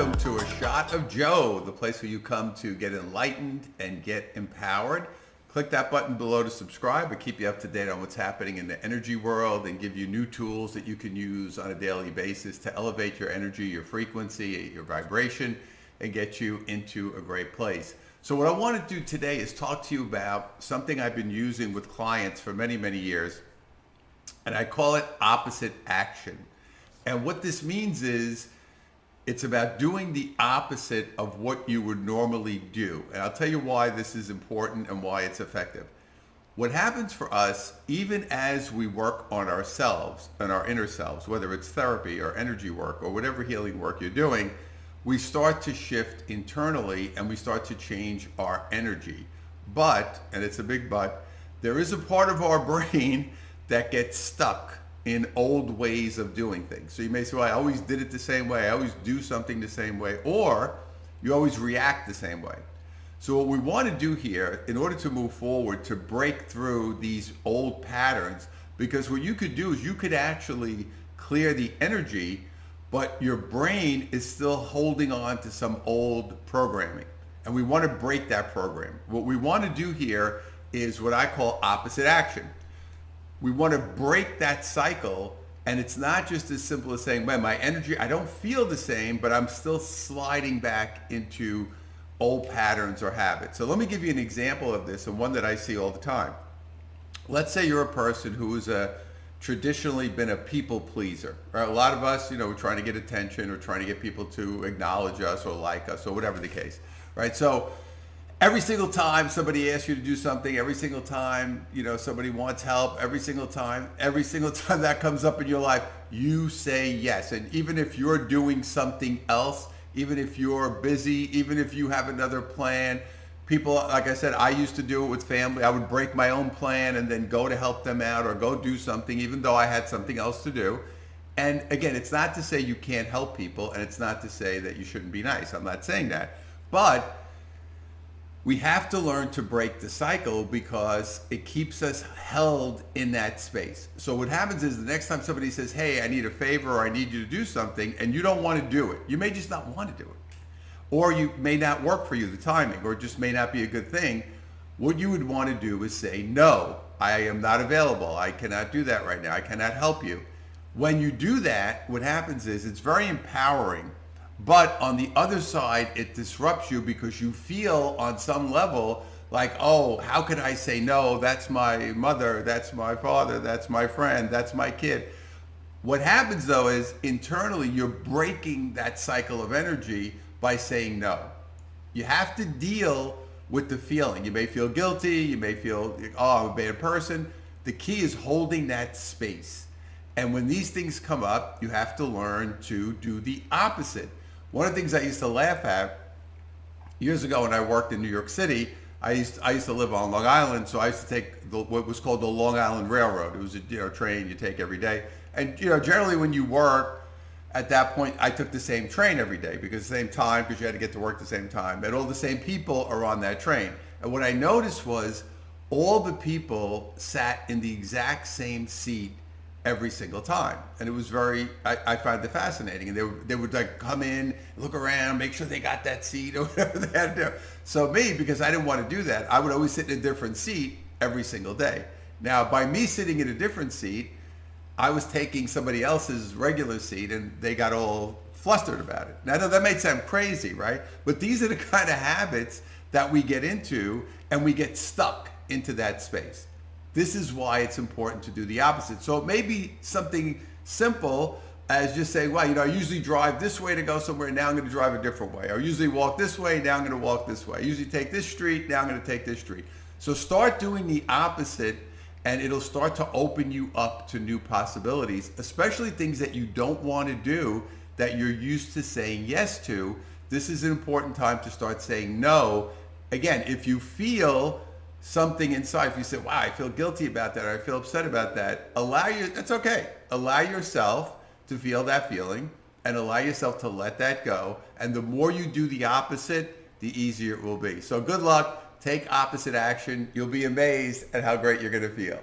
welcome to A Shot of Joe, the place where you come to get enlightened and get empowered. Click that button below to subscribe and keep you up to date on what's happening in the energy world and give you new tools that you can use on a daily basis to elevate your energy, your frequency, your vibration, and get you into a great place. So what I want to do today is talk to you about something I've been using with clients for many, many years, and I call it opposite action. And what this means is it's about doing the opposite of what you would normally do. And I'll tell you why this is important and why it's effective. What happens for us, even as we work on ourselves and our inner selves, whether it's therapy or energy work or whatever healing work you're doing, we start to shift internally and we start to change our energy. But, and it's a big but, there is a part of our brain that gets stuck in old ways of doing things. So you may say, well, I always did it the same way. I always do something the same way, or you always react the same way. So what we want to do here, in order to move forward, to break through these old patterns, because what you could do is you could actually clear the energy, but your brain is still holding on to some old programming. And we want to break that program. What we want to do here is what I call opposite action. We want to break that cycle, and it's not just as simple as saying, well, my energy, I don't feel the same, but I'm still sliding back into old patterns or habits. So let me give you an example of this, and one that I see all the time. Let's say you're a person who is traditionally been a people pleaser. Right? A lot of us, we're trying to get attention or trying to get people to acknowledge us or like us or whatever the case, right? So every single time somebody asks you to do something, every single time, somebody wants help, every single time that comes up in your life, you say yes. And even if you're doing something else, even if you're busy, even if you have another plan, people, like I said, I used to do it with family. I would break my own plan and then go to help them out or go do something, even though I had something else to do. And again, it's not to say you can't help people, and it's not to say that you shouldn't be nice. I'm not saying that. But we have to learn to break the cycle because it keeps us held in that space. So what happens is the next time somebody says, hey, I need a favor or I need you to do something, and you don't want to do it, you may just not want to do it. Or you may not work for you, the timing, or it just may not be a good thing. What you would want to do is say, no, I am not available. I cannot do that right now. I cannot help you. When you do that, what happens is it's very empowering. But on the other side, it disrupts you because you feel on some level like, oh, how could I say no? That's my mother, that's my father, that's my friend, that's my kid. What happens though is internally you're breaking that cycle of energy by saying no. You have to deal with the feeling. You may feel guilty, you may feel, oh, I'm a bad person. The key is holding that space. And when these things come up, you have to learn to do the opposite. One of the things I used to laugh at years ago when I worked in New York City, I used to live on Long Island, so I used to take what was called the Long Island Railroad. It was a train you take every day. And generally when you work at that point, I took the same train every day because the same time, because you had to get to work the same time, and all the same people are on that train. And what I noticed was all the people sat in the exact same seat every single time. And it was I found it fascinating. And they would like come in, look around, make sure they got that seat or whatever they had to do. So me, because I didn't want to do that, I would always sit in a different seat every single day. Now, by me sitting in a different seat, I was taking somebody else's regular seat and they got all flustered about it. Now, I know that may sound crazy, right? But these are the kind of habits that we get into and we get stuck into that space. This is why it's important to do the opposite. So it may be something simple as just saying, well, I usually drive this way to go somewhere, now I'm going to drive a different way. Or usually walk this way, now I'm going to walk this way. I usually take this street, now I'm going to take this street. So start doing the opposite and it'll start to open you up to new possibilities, especially things that you don't want to do that you're used to saying yes to. This is an important time to start saying no. Again, if you feel something inside, if you say, wow, I feel guilty about that, or I feel upset about that, that's okay. Allow yourself to feel that feeling and allow yourself to let that go. And the more you do the opposite, the easier it will be. So good luck. Take opposite action. You'll be amazed at how great you're going to feel.